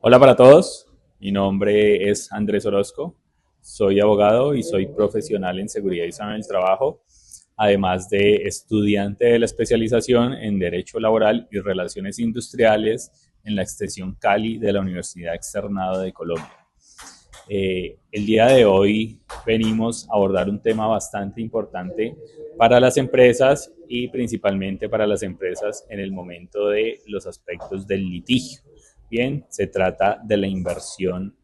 Hola para todos, mi nombre es Andrés Orozco, soy abogado y soy profesional en seguridad y salud en el trabajo, además de estudiante de la especialización en Derecho Laboral y Relaciones Industriales en la extensión Cali de la Universidad Externado de Colombia. El día de hoy venimos a abordar un tema bastante importante para las empresas y principalmente para las empresas en el momento de los aspectos del litigio. Bien, se trata de la inversión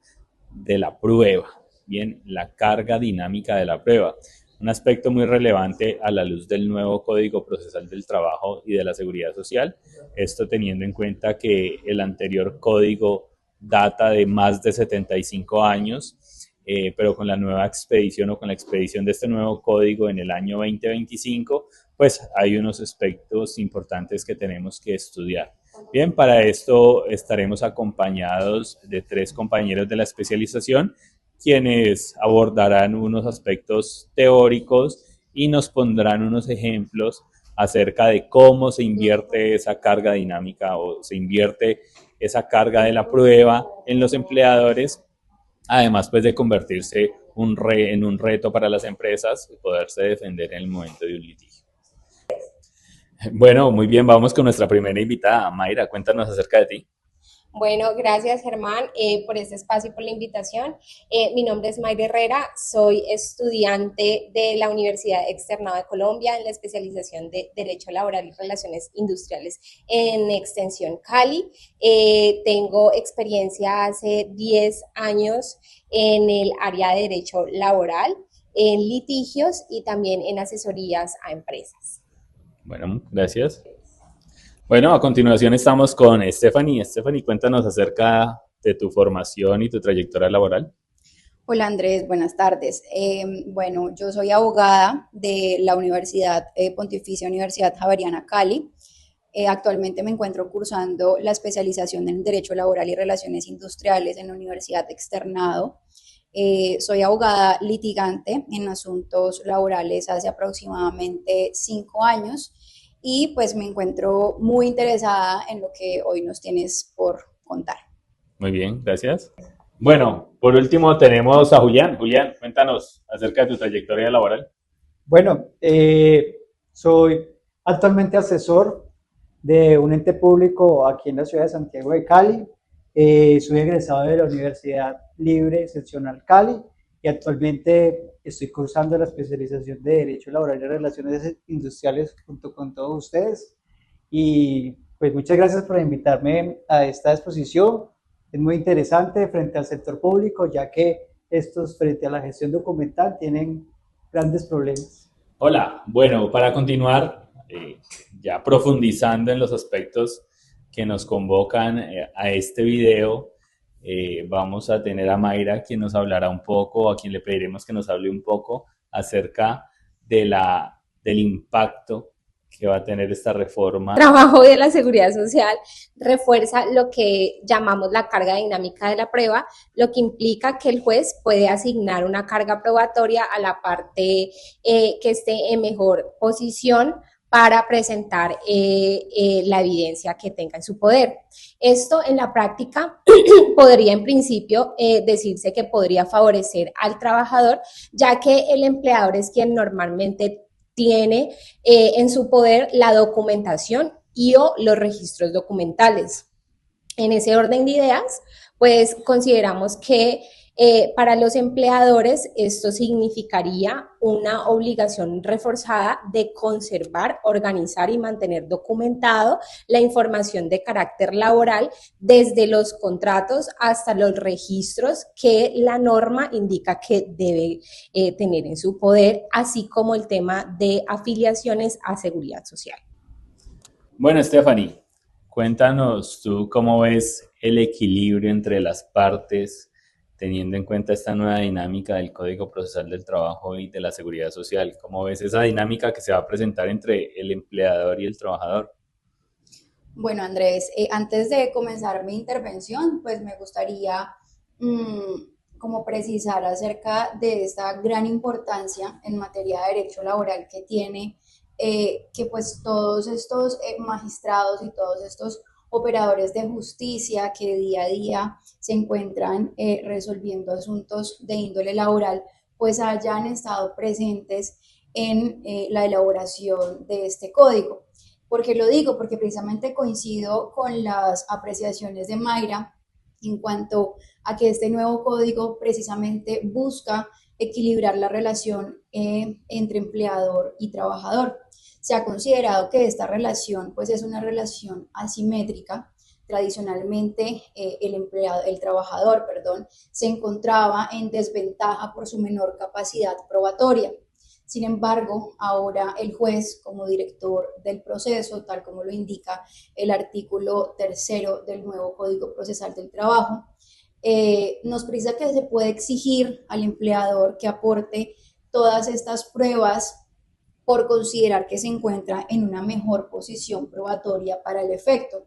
de la prueba, bien, la carga dinámica de la prueba, un aspecto muy relevante a la luz del nuevo Código Procesal del Trabajo y de la Seguridad Social, esto teniendo en cuenta que el anterior código data de más de 75 años, pero con la nueva expedición o con la expedición de este nuevo código en el año 2025, pues hay unos aspectos importantes que tenemos que estudiar. Bien, para esto estaremos acompañados de 3 compañeros de la especialización, quienes abordarán unos aspectos teóricos y nos pondrán unos ejemplos acerca de cómo se invierte esa carga dinámica o se invierte esa carga de la prueba en los empleadores, además pues de convertirse en un reto para las empresas y poderse defender en el momento de un litigio. Bueno, muy bien, vamos con nuestra primera invitada. Mayra, cuéntanos acerca de ti. Bueno, gracias Germán por este espacio y por la invitación. Mi nombre es Mayra Herrera, soy estudiante de la Universidad Externado de Colombia en la especialización de Derecho Laboral y Relaciones Industriales en Extensión Cali. Tengo experiencia hace 10 años en el área de Derecho Laboral, en litigios y también en asesorías a empresas. Bueno, gracias. Bueno, a continuación estamos con Stephanie. Stephanie, cuéntanos acerca de tu formación y tu trayectoria laboral. Hola Andrés, buenas tardes. Bueno, yo soy abogada de la Universidad Pontificia Universidad Javeriana Cali. Actualmente me encuentro cursando la especialización en Derecho Laboral y Relaciones Industriales en la Universidad Externado. Soy abogada litigante en asuntos laborales hace aproximadamente 5 años y pues me encuentro muy interesada en lo que hoy nos tienes por contar. Muy bien, gracias. Bueno, por último tenemos a Julián. Julián, cuéntanos acerca de tu trayectoria laboral. Bueno, soy actualmente asesor de un ente público aquí en la ciudad de Santiago de Cali. Soy egresado de la Universidad Libre Seccional Cali y actualmente estoy cursando la especialización de Derecho Laboral y Relaciones Industriales junto con todos ustedes. Y pues muchas gracias por invitarme a esta exposición. Es muy interesante frente al sector público, ya que estos frente a la gestión documental tienen grandes problemas. Hola, bueno, para continuar, ya profundizando en los aspectos que nos convocan a este video, vamos a tener a Mayra, quien nos hablará un poco, a quien le pediremos que nos hable un poco acerca del impacto que va a tener esta reforma. Trabajo de la seguridad social refuerza lo que llamamos la carga dinámica de la prueba, lo que implica que el juez puede asignar una carga probatoria a la parte que esté en mejor posición para presentar la evidencia que tenga en su poder. Esto en la práctica podría en principio decirse que podría favorecer al trabajador, ya que el empleador es quien normalmente tiene en su poder la documentación y o los registros documentales. En ese orden de ideas, pues consideramos que para los empleadores esto significaría una obligación reforzada de conservar, organizar y mantener documentado la información de carácter laboral desde los contratos hasta los registros que la norma indica que debe tener en su poder, así como el tema de afiliaciones a seguridad social. Bueno, Stephanie, cuéntanos tú cómo ves el equilibrio entre las partes, teniendo en cuenta esta nueva dinámica del Código Procesal del Trabajo y de la Seguridad Social. ¿Cómo ves esa dinámica que se va a presentar entre el empleador y el trabajador? Bueno, Andrés, antes de comenzar mi intervención, pues me gustaría como precisar acerca de esta gran importancia en materia de derecho laboral que tiene, que pues todos estos magistrados y todos estos operadores de justicia que día a día se encuentran resolviendo asuntos de índole laboral, pues hayan estado presentes en la elaboración de este código. ¿Por qué lo digo? Porque precisamente coincido con las apreciaciones de Mayra en cuanto a que este nuevo código precisamente busca equilibrar la relación entre empleador y trabajador. Se ha considerado que esta relación pues es una relación asimétrica. Tradicionalmente el trabajador, se encontraba en desventaja por su menor capacidad probatoria. Sin embargo, ahora el juez, como director del proceso, tal como lo indica el artículo 3 del nuevo Código Procesal del Trabajo, nos precisa que se puede exigir al empleador que aporte todas estas pruebas por considerar que se encuentra en una mejor posición probatoria para el efecto.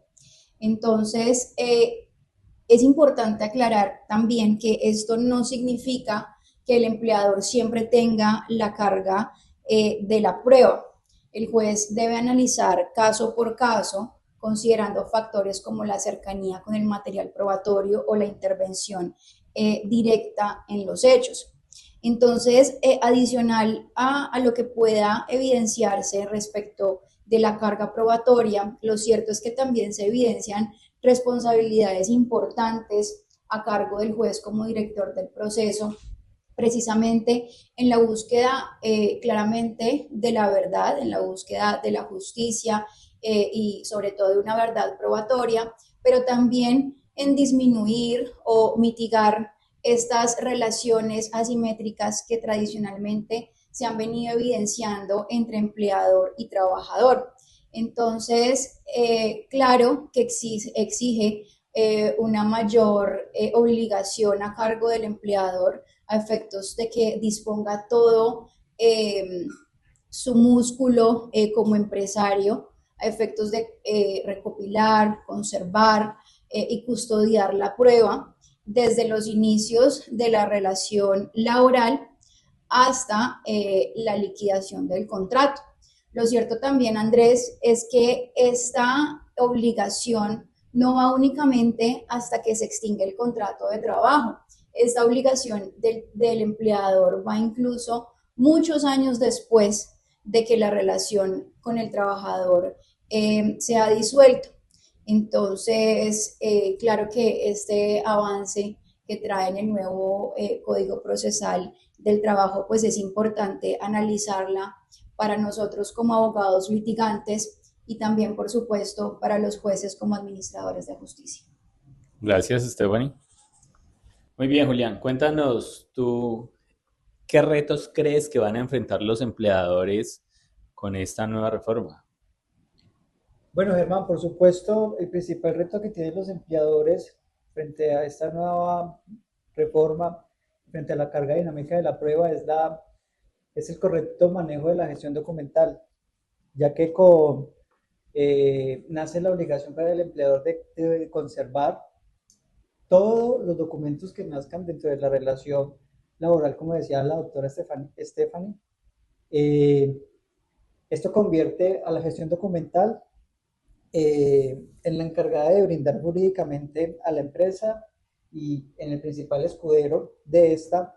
Entonces, es importante aclarar también que esto no significa que el empleador siempre tenga la carga de la prueba. El juez debe analizar caso por caso, considerando factores como la cercanía con el material probatorio o la intervención directa en los hechos. Entonces, adicional a lo que pueda evidenciarse respecto de la carga probatoria, lo cierto es que también se evidencian responsabilidades importantes a cargo del juez como director del proceso, precisamente en la búsqueda claramente de la verdad, en la búsqueda de la justicia y sobre todo de una verdad probatoria, pero también en disminuir o mitigar estas relaciones asimétricas que tradicionalmente se han venido evidenciando entre empleador y trabajador. Entonces, claro que exige una mayor obligación a cargo del empleador a efectos de que disponga todo su músculo como empresario, a efectos de recopilar, conservar y custodiar la prueba desde los inicios de la relación laboral hasta la liquidación del contrato. Lo cierto también, Andrés, es que esta obligación no va únicamente hasta que se extingue el contrato de trabajo. Esta obligación del empleador va incluso muchos años después de que la relación con el trabajador se ha disuelto. Entonces, claro que este avance que trae en el nuevo Código Procesal del Trabajo, pues es importante analizarla para nosotros como abogados litigantes y también, por supuesto, para los jueces como administradores de justicia. Gracias, Stephanie. Muy bien, Julián, cuéntanos tú, ¿qué retos crees que van a enfrentar los empleadores con esta nueva reforma? Bueno, Germán, por supuesto, el principal reto que tienen los empleadores frente a esta nueva reforma, frente a la carga dinámica de la prueba, es el correcto manejo de la gestión documental, ya que nace la obligación para el empleador de conservar todos los documentos que nazcan dentro de la relación laboral, como decía la doctora Stephanie. Esto convierte a la gestión documental en la encargada de brindar jurídicamente a la empresa y en el principal escudero de esta,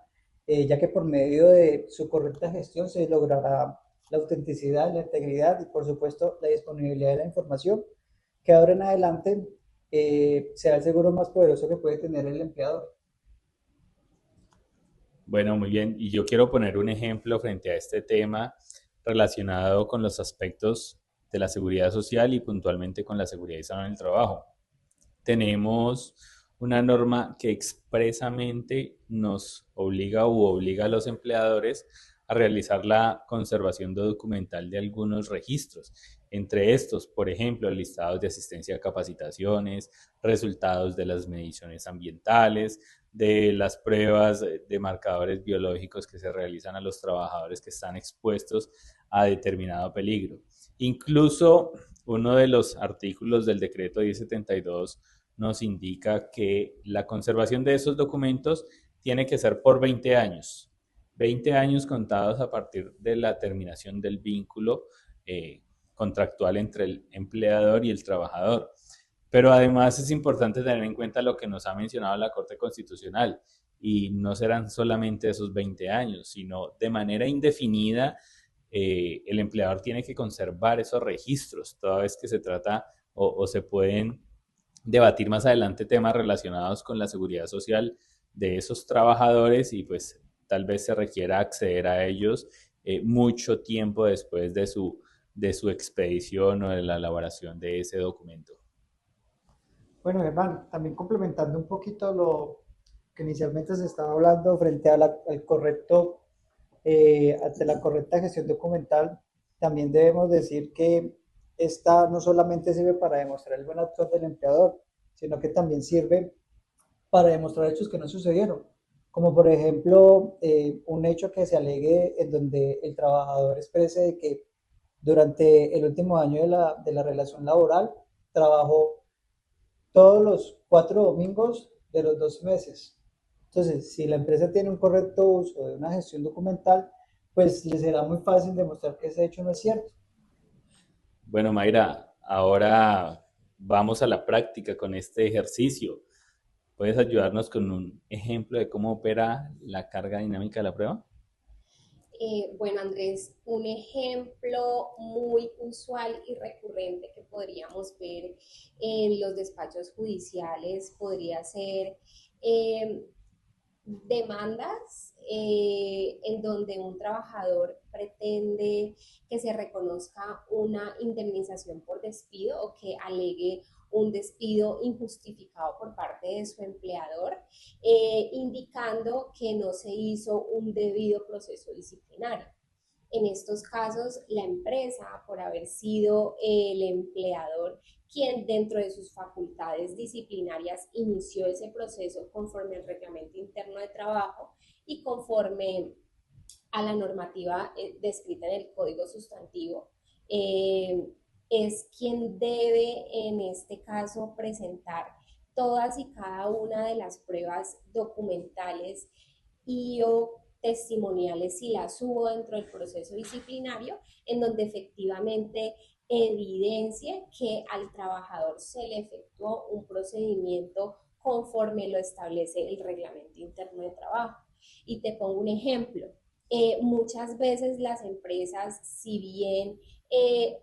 ya que por medio de su correcta gestión se logrará la autenticidad, la integridad y por supuesto la disponibilidad de la información, que ahora en adelante será el seguro más poderoso que puede tener el empleador. Bueno, muy bien. Y yo quiero poner un ejemplo frente a este tema relacionado con los aspectos de la seguridad social y puntualmente con la seguridad y salud en el trabajo. Tenemos una norma que expresamente nos obliga a los empleadores a realizar la conservación documental de algunos registros. Entre estos, por ejemplo, listados de asistencia a capacitaciones, resultados de las mediciones ambientales, de las pruebas de marcadores biológicos que se realizan a los trabajadores que están expuestos a determinado peligro. Incluso uno de los artículos del decreto 1072 nos indica que la conservación de esos documentos tiene que ser por 20 años. 20 años contados a partir de la terminación del vínculo contractual entre el empleador y el trabajador. Pero además es importante tener en cuenta lo que nos ha mencionado la Corte Constitucional, y no serán solamente esos 20 años, sino de manera indefinida el empleador tiene que conservar esos registros, toda vez que se trata o se pueden debatir más adelante temas relacionados con la seguridad social de esos trabajadores, y pues tal vez se requiera acceder a ellos mucho tiempo después de su expedición o de la elaboración de ese documento. Bueno, Germán, también complementando un poquito lo que inicialmente se estaba hablando frente a al correcto, ante la correcta gestión documental, también debemos decir que esta no solamente sirve para demostrar el buen actuar del empleador, sino que también sirve para demostrar hechos que no sucedieron, como por ejemplo un hecho que se alegue en donde el trabajador exprese de que durante el último año de la relación laboral trabajó todos los 4 domingos de los 2 meses. Entonces, si la empresa tiene un correcto uso de una gestión documental, pues le será muy fácil demostrar que ese hecho no es cierto. Bueno, Mayra, ahora vamos a la práctica con este ejercicio. ¿Puedes ayudarnos con un ejemplo de cómo opera la carga dinámica de la prueba? Bueno, Andrés, un ejemplo muy usual y recurrente que podríamos ver en los despachos judiciales podría ser eh, demandas en donde un trabajador pretende que se reconozca una indemnización por despido o que alegue un despido injustificado por parte de su empleador, indicando que no se hizo un debido proceso disciplinario. En estos casos, la empresa, por haber sido el empleador quien dentro de sus facultades disciplinarias inició ese proceso conforme al reglamento interno de trabajo y conforme a la normativa descrita en el Código Sustantivo, es quien debe en este caso presentar todas y cada una de las pruebas documentales y o testimoniales si las hubo dentro del proceso disciplinario, en donde efectivamente evidencie que al trabajador se le efectuó un procedimiento conforme lo establece el reglamento interno de trabajo. Y te pongo un ejemplo. Muchas veces las empresas, si bien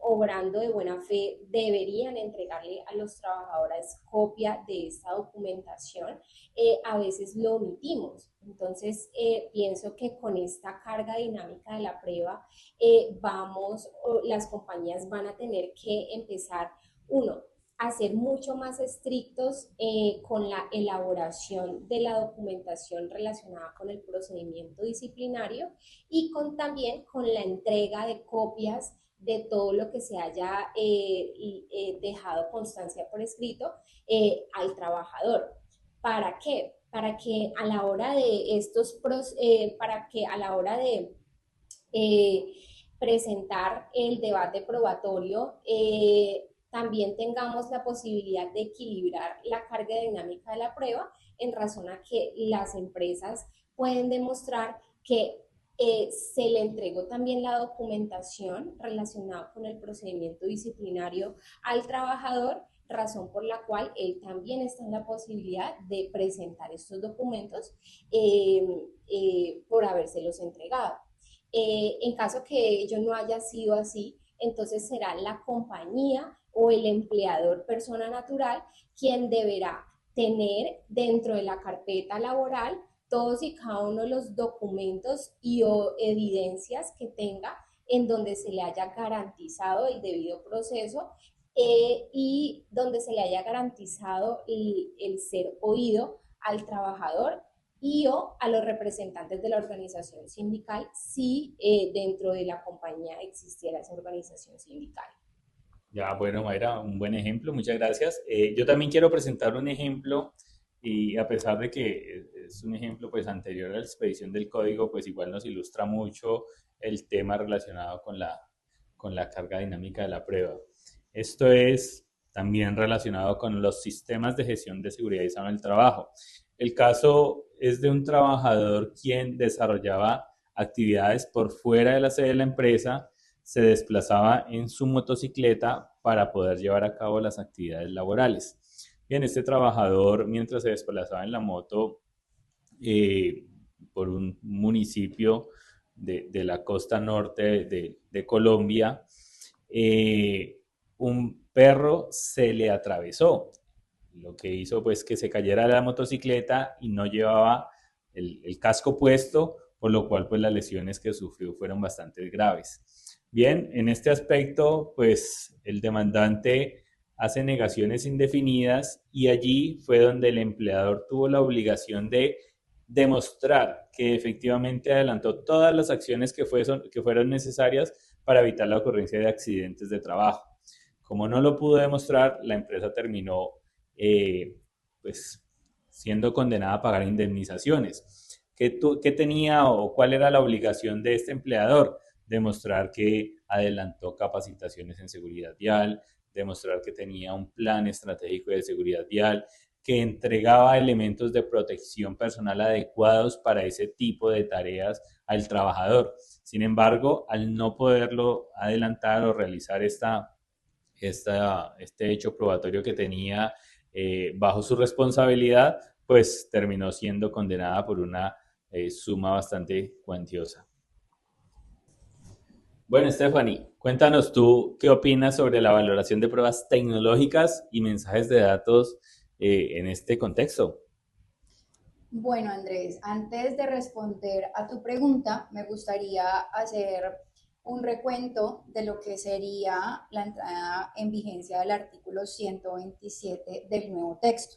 obrando de buena fe, deberían entregarle a los trabajadores copia de esta documentación, a veces lo omitimos. Entonces, pienso que con esta carga dinámica de la prueba, las compañías van a tener que empezar, uno, a ser mucho más estrictos con la elaboración de la documentación relacionada con el procedimiento disciplinario y también con la entrega de copias de todo lo que se haya dejado constancia por escrito al trabajador. ¿Para qué? Para que a la hora de eh, presentar el debate probatorio, también tengamos la posibilidad de equilibrar la carga dinámica de la prueba en razón a que las empresas pueden demostrar que se le entregó también la documentación relacionada con el procedimiento disciplinario al trabajador, razón por la cual él también está en la posibilidad de presentar estos documentos por habérselos entregado. En caso que ello no haya sido así, entonces será la compañía o el empleador persona natural quien deberá tener dentro de la carpeta laboral todos y cada uno de los documentos y o evidencias que tenga en donde se le haya garantizado el debido proceso y donde se le haya garantizado el ser oído al trabajador y o a los representantes de la organización sindical si dentro de la compañía existiera esa organización sindical. Ya, bueno, Mayra, un buen ejemplo, muchas gracias. Yo también quiero presentar un ejemplo, y a pesar de que es un ejemplo pues anterior a la expedición del código, pues igual nos ilustra mucho el tema relacionado con la carga dinámica de la prueba. Esto es también relacionado con los sistemas de gestión de seguridad y salud en el trabajo. El caso es de un trabajador quien desarrollaba actividades por fuera de la sede de la empresa, se desplazaba en su motocicleta para poder llevar a cabo las actividades laborales. Bien, este trabajador, mientras se desplazaba en la moto por un municipio de la costa norte de Colombia, un perro se le atravesó. Lo que hizo pues que se cayera de la motocicleta y no llevaba el casco puesto, por lo cual pues las lesiones que sufrió fueron bastante graves. Bien, en este aspecto pues el demandante hace negaciones indefinidas y allí fue donde el empleador tuvo la obligación de demostrar que efectivamente adelantó todas las acciones que fueron necesarias para evitar la ocurrencia de accidentes de trabajo. Como no lo pudo demostrar, la empresa terminó pues siendo condenada a pagar indemnizaciones. ¿Qué tenía o cuál era la obligación de este empleador? Demostrar que adelantó capacitaciones en seguridad vial, demostrar que tenía un plan estratégico de seguridad vial, que entregaba elementos de protección personal adecuados para ese tipo de tareas al trabajador. Sin embargo, al no poderlo adelantar o realizar este hecho probatorio que tenía bajo su responsabilidad, pues terminó siendo condenada por una suma bastante cuantiosa. Bueno, Stephanie, cuéntanos tú qué opinas sobre la valoración de pruebas tecnológicas y mensajes de datos en este contexto. Bueno, Andrés, antes de responder a tu pregunta, me gustaría hacer un recuento de lo que sería la entrada en vigencia del artículo 127 del nuevo texto.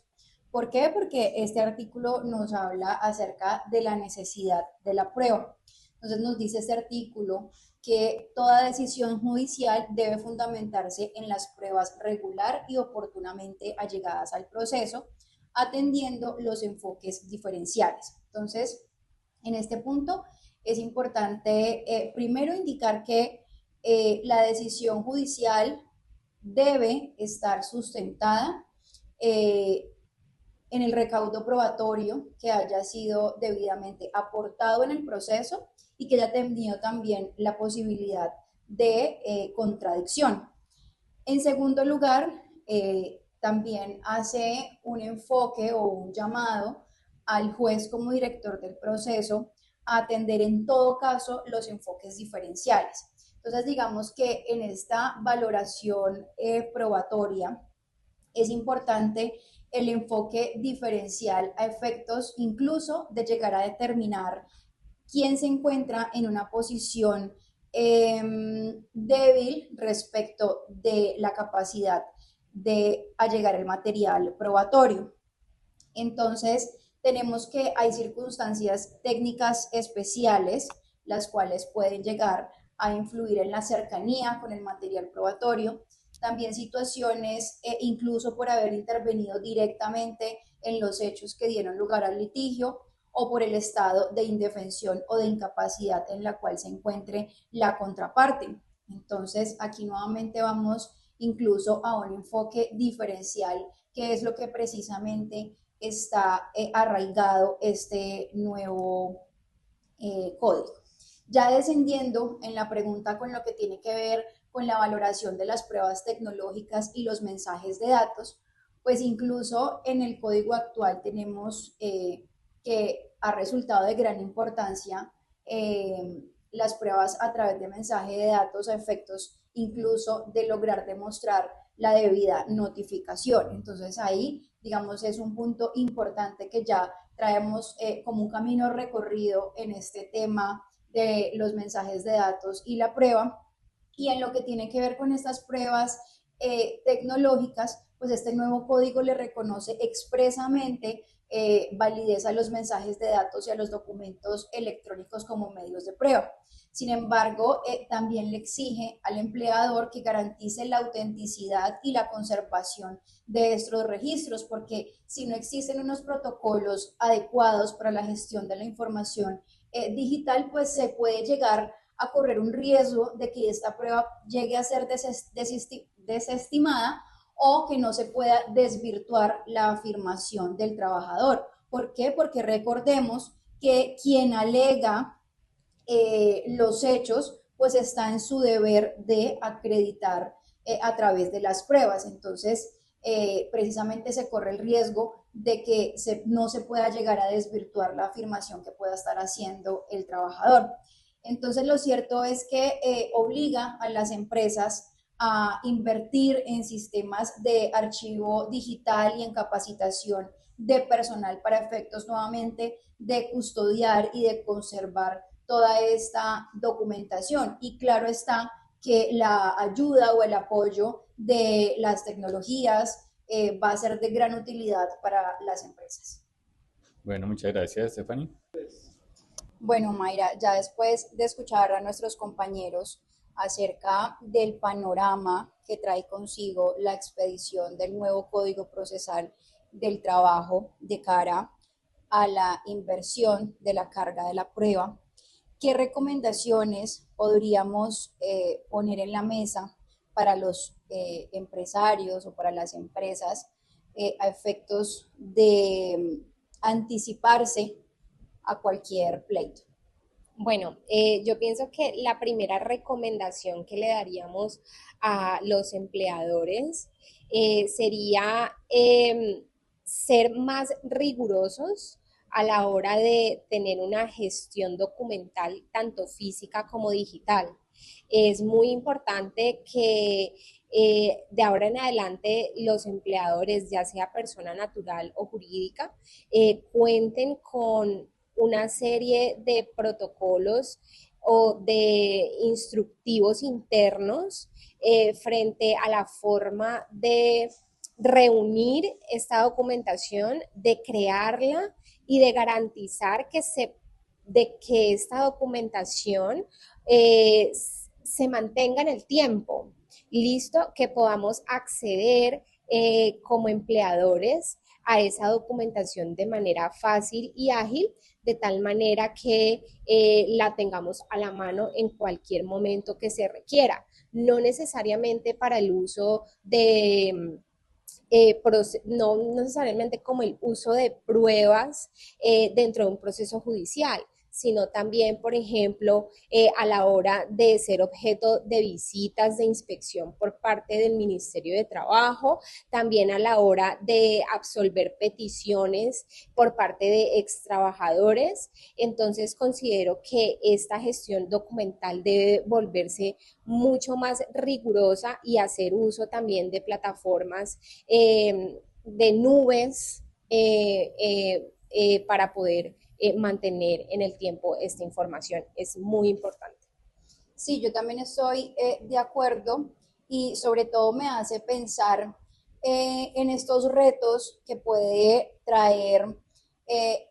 ¿Por qué? Porque este artículo nos habla acerca de la necesidad de la prueba. Entonces nos dice este artículo que toda decisión judicial debe fundamentarse en las pruebas regular y oportunamente allegadas al proceso, atendiendo los enfoques diferenciales. Entonces, en este punto es importante primero indicar que la decisión judicial debe estar sustentada en el recaudo probatorio que haya sido debidamente aportado en el proceso y que haya tenido también la posibilidad de contradicción. En segundo lugar, también hace un enfoque o un llamado al juez como director del proceso a atender en todo caso los enfoques diferenciales. Entonces, digamos que en esta valoración probatoria es importante el enfoque diferencial a efectos incluso de llegar a determinar quién se encuentra en una posición débil respecto de la capacidad de allegar el material probatorio. Entonces, tenemos que hay circunstancias técnicas especiales, las cuales pueden llegar a influir en la cercanía con el material probatorio, también situaciones, incluso por haber intervenido directamente en los hechos que dieron lugar al litigio, o por el estado de indefensión o de incapacidad en la cual se encuentre la contraparte. Entonces, aquí nuevamente vamos incluso a un enfoque diferencial, que es lo que precisamente está arraigado este nuevo código. Ya descendiendo en la pregunta con lo que tiene que ver con la valoración de las pruebas tecnológicas y los mensajes de datos, pues incluso en el código actual tenemos que ha resultado de gran importancia las pruebas a través de mensaje de datos a efectos incluso de lograr demostrar la debida notificación. Entonces ahí, digamos, es un punto importante que ya traemos como un camino recorrido en este tema de los mensajes de datos y la prueba. Y en lo que tiene que ver con estas pruebas tecnológicas, pues este nuevo código le reconoce expresamente validez a los mensajes de datos y a los documentos electrónicos como medios de prueba. Sin embargo, también le exige al empleador que garantice la autenticidad y la conservación de estos registros, porque si no existen unos protocolos adecuados para la gestión de la información digital, pues se puede llegar a correr un riesgo de que esta prueba llegue a ser desestimada o que no se pueda desvirtuar la afirmación del trabajador. ¿Por qué? Porque recordemos que quien alega los hechos, pues está en su deber de acreditar a través de las pruebas. Entonces, precisamente se corre el riesgo de que no se pueda llegar a desvirtuar la afirmación que pueda estar haciendo el trabajador. Entonces, lo cierto es que obliga a las empresas a invertir en sistemas de archivo digital y en capacitación de personal para efectos nuevamente de custodiar y de conservar toda esta documentación. Y claro está que la ayuda o el apoyo de las tecnologías va a ser de gran utilidad para las empresas. Bueno, muchas gracias, Stephanie. Bueno, Mayra, ya después de escuchar a nuestros compañeros acerca del panorama que trae consigo la expedición del nuevo Código Procesal del Trabajo de cara a la inversión de la carga de la prueba, ¿qué recomendaciones podríamos poner en la mesa para los empresarios o para las empresas a efectos de anticiparse a cualquier pleito? Bueno, yo pienso que la primera recomendación que le daríamos a los empleadores sería ser más rigurosos a la hora de tener una gestión documental, tanto física como digital. Es muy importante que de ahora en adelante los empleadores, ya sea persona natural o jurídica, cuenten con una serie de protocolos o de instructivos internos frente a la forma de reunir esta documentación, de crearla y de garantizar de que esta documentación se mantenga en el tiempo. Listo, que podamos acceder como empleadores a esa documentación de manera fácil y ágil, de tal manera que la tengamos a la mano en cualquier momento que se requiera. No necesariamente para el uso de no necesariamente como el uso de pruebas dentro de un proceso judicial, sino también, por ejemplo, a la hora de ser objeto de visitas de inspección por parte del Ministerio de Trabajo, también a la hora de absolver peticiones por parte de extrabajadores. Entonces, considero que esta gestión documental debe volverse mucho más rigurosa y hacer uso también de plataformas de nubes para poder mantener en el tiempo esta información. Es muy importante. Sí, yo también estoy de acuerdo y sobre todo me hace pensar en estos retos que puede traer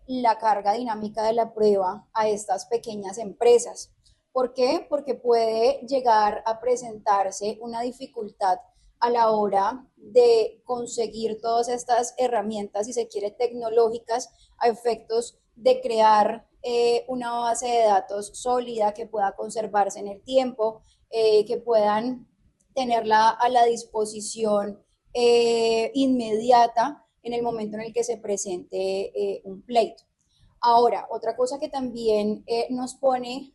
la carga dinámica de la prueba a estas pequeñas empresas. ¿Por qué? Porque puede llegar a presentarse una dificultad a la hora de conseguir todas estas herramientas, si se quiere, tecnológicas a efectos de crear una base de datos sólida que pueda conservarse en el tiempo, que puedan tenerla a la disposición inmediata en el momento en el que se presente un pleito. Ahora, otra cosa que también nos pone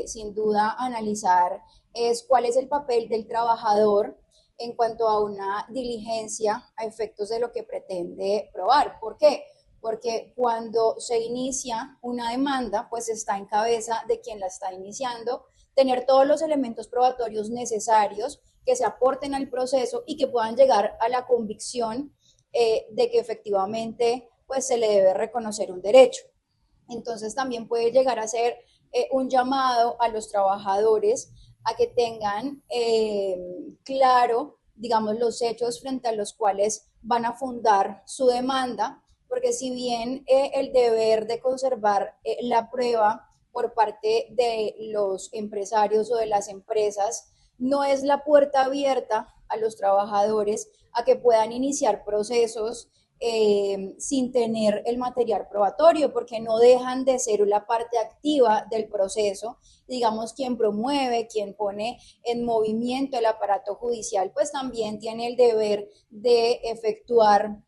sin duda a analizar es cuál es el papel del trabajador en cuanto a una diligencia a efectos de lo que pretende probar. ¿Por qué? Porque cuando se inicia una demanda, pues está en cabeza de quien la está iniciando tener todos los elementos probatorios necesarios que se aporten al proceso y que puedan llegar a la convicción de que efectivamente pues se le debe reconocer un derecho. Entonces también puede llegar a ser un llamado a los trabajadores a que tengan claro, digamos, los hechos frente a los cuales van a fundar su demanda, porque si bien el deber de conservar la prueba por parte de los empresarios o de las empresas no es la puerta abierta a los trabajadores a que puedan iniciar procesos sin tener el material probatorio, porque no dejan de ser la parte activa del proceso. Digamos, quien promueve, quien pone en movimiento el aparato judicial, pues también tiene el deber de efectuar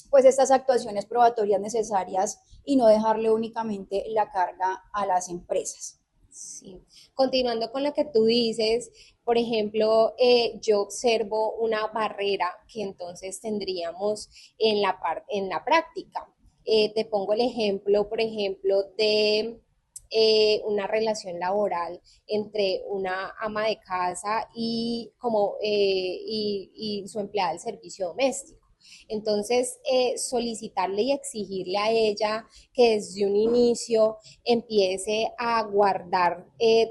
pues estas actuaciones probatorias necesarias y no dejarle únicamente la carga a las empresas. Sí. Continuando con lo que tú dices, por ejemplo, yo observo una barrera que entonces tendríamos en la práctica. Te pongo el ejemplo, por ejemplo, de una relación laboral entre una ama de casa y su empleada del servicio doméstico. Entonces, solicitarle y exigirle a ella que desde un inicio empiece a guardar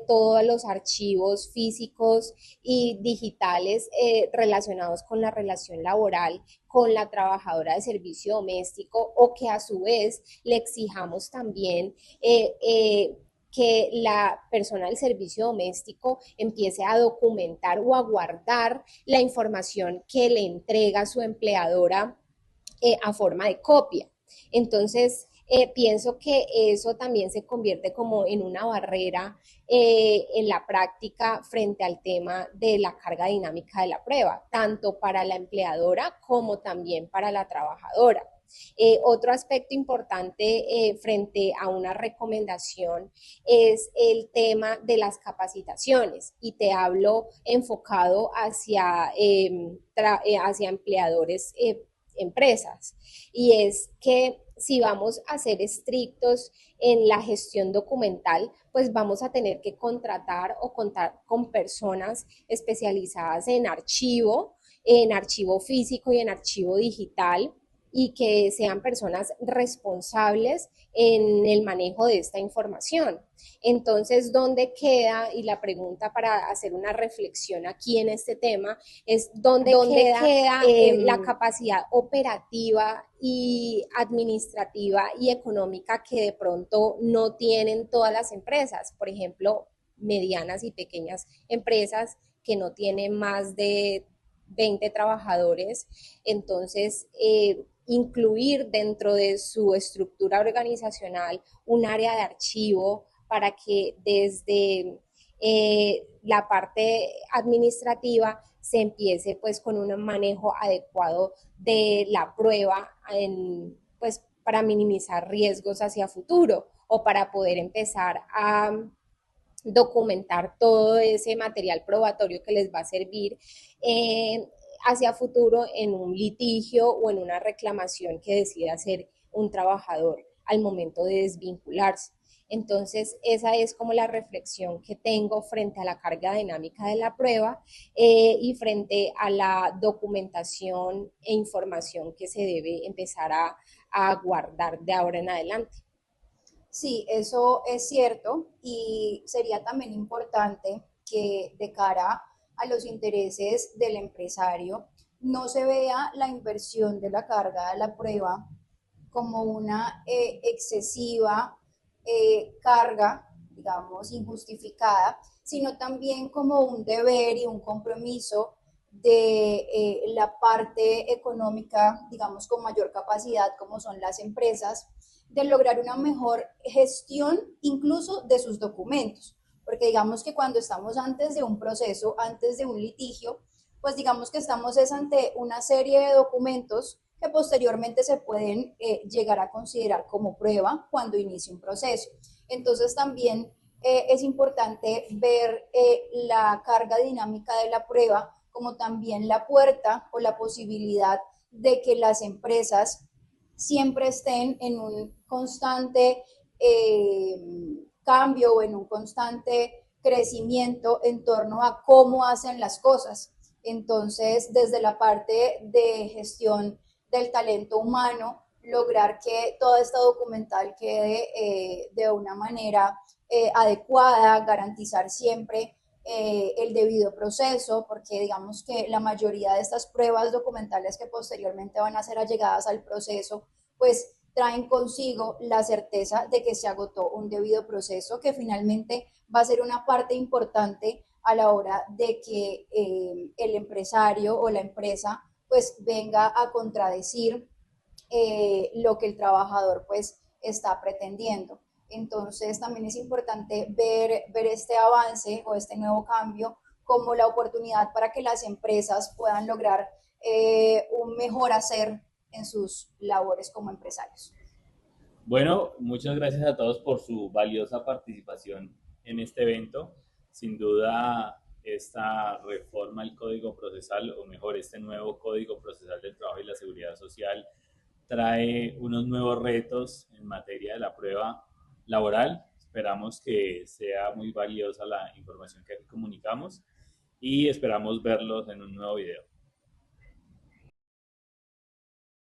todos los archivos físicos y digitales relacionados con la relación laboral con la trabajadora de servicio doméstico, o que a su vez le exijamos también que la persona del servicio doméstico empiece a documentar o a guardar la información que le entrega su empleadora a forma de copia. Entonces, pienso que eso también se convierte como en una barrera en la práctica frente al tema de la carga dinámica de la prueba, tanto para la empleadora como también para la trabajadora. Otro aspecto importante frente a una recomendación es el tema de las capacitaciones, y te hablo enfocado hacia empleadores, empresas, y es que si vamos a ser estrictos en la gestión documental, pues vamos a tener que contratar o contar con personas especializadas en archivo físico y en archivo digital, y que sean personas responsables en el manejo de esta información. Entonces, ¿dónde queda? Y la pregunta para hacer una reflexión aquí en este tema es ¿dónde queda la capacidad operativa y administrativa y económica que de pronto no tienen todas las empresas? Por ejemplo, medianas y pequeñas empresas que no tienen más de 20 trabajadores. Entonces, incluir dentro de su estructura organizacional un área de archivo para que desde la parte administrativa se empiece pues con un manejo adecuado de la prueba, pues para minimizar riesgos hacia futuro, o para poder empezar a documentar todo ese material probatorio que les va a servir hacia futuro en un litigio o en una reclamación que decida hacer un trabajador al momento de desvincularse. Entonces, esa es como la reflexión que tengo frente a la carga dinámica de la prueba y frente a la documentación e información que se debe empezar a guardar de ahora en adelante. Sí, eso es cierto y sería también importante que de cara a los intereses del empresario no se vea la inversión de la carga de la prueba como una excesiva carga, digamos, injustificada, sino también como un deber y un compromiso de la parte económica, digamos, con mayor capacidad, como son las empresas, de lograr una mejor gestión incluso de sus documentos. Porque digamos que cuando estamos antes de un proceso, antes de un litigio, pues digamos que estamos es ante una serie de documentos que posteriormente se pueden llegar a considerar como prueba cuando inicie un proceso. Entonces también es importante ver la carga dinámica de la prueba como también la puerta o la posibilidad de que las empresas siempre estén en un constante cambio o en un constante crecimiento en torno a cómo hacen las cosas. Entonces, desde la parte de gestión del talento humano, lograr que toda esta documental quede de una manera adecuada, garantizar siempre el debido proceso, porque digamos que la mayoría de estas pruebas documentales que posteriormente van a ser allegadas al proceso, pues traen consigo la certeza de que se agotó un debido proceso, que finalmente va a ser una parte importante a la hora de que el empresario o la empresa pues venga a contradecir lo que el trabajador pues está pretendiendo. Entonces también es importante ver este avance o este nuevo cambio como la oportunidad para que las empresas puedan lograr un mejor hacer en sus labores como empresarios. Bueno, muchas gracias a todos por su valiosa participación en este evento. Sin duda, esta reforma al Código Procesal, o mejor, este nuevo Código Procesal del Trabajo y la Seguridad Social, trae unos nuevos retos en materia de la prueba laboral. Esperamos que sea muy valiosa la información que aquí comunicamos y esperamos verlos en un nuevo video.